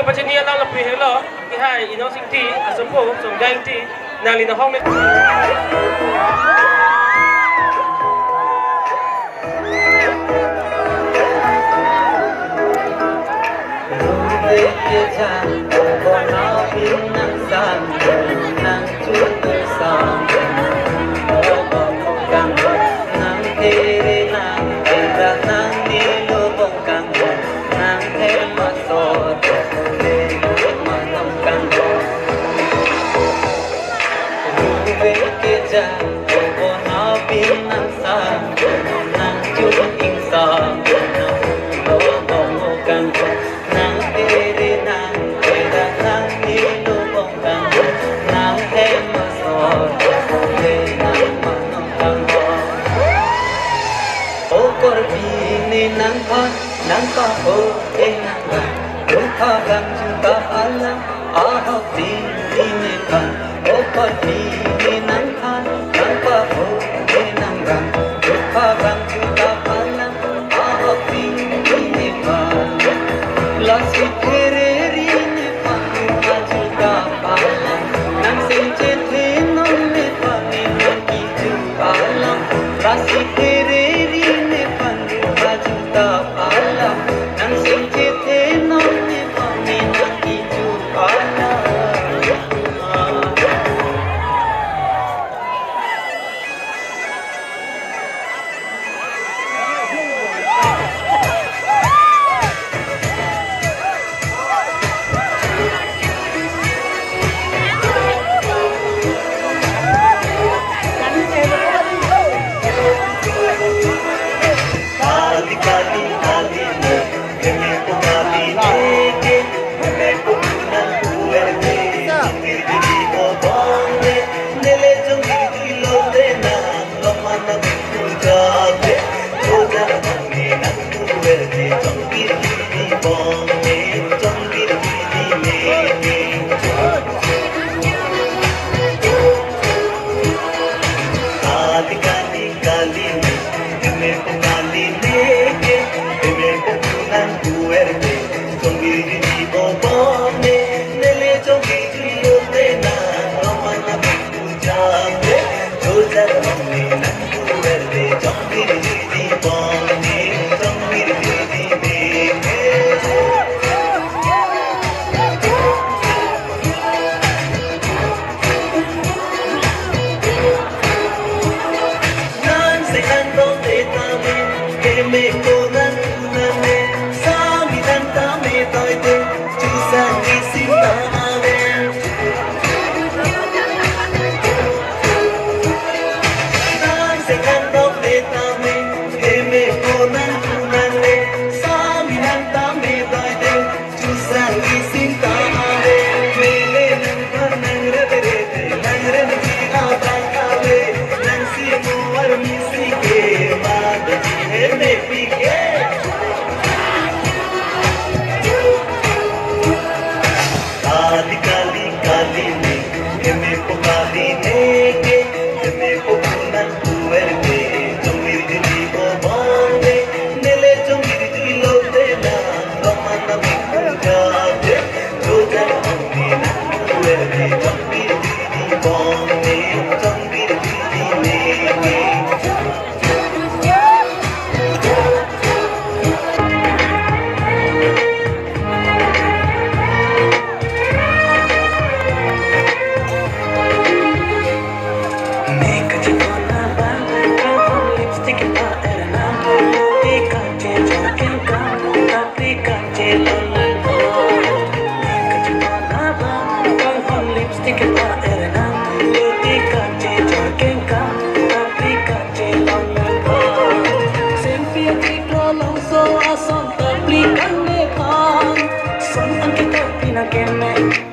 cái bác sĩ đang lập vì thế là cái hai nó sinh thi ở số phố trong danh thi nàng liềnห้องnày nang pa ho nang ba rupa gam juta alam ah di ne kan o pa di nang kan nang pa ho nang ba rupa gam juta alam ah di ne kan la si tere ri ne pa juta alam nang sin che the no me pa ni ki juta alam la si tere ri ne pa juta alam nang sing chithe nom ne pani nang ki ju alam Son ang kita pinag-eme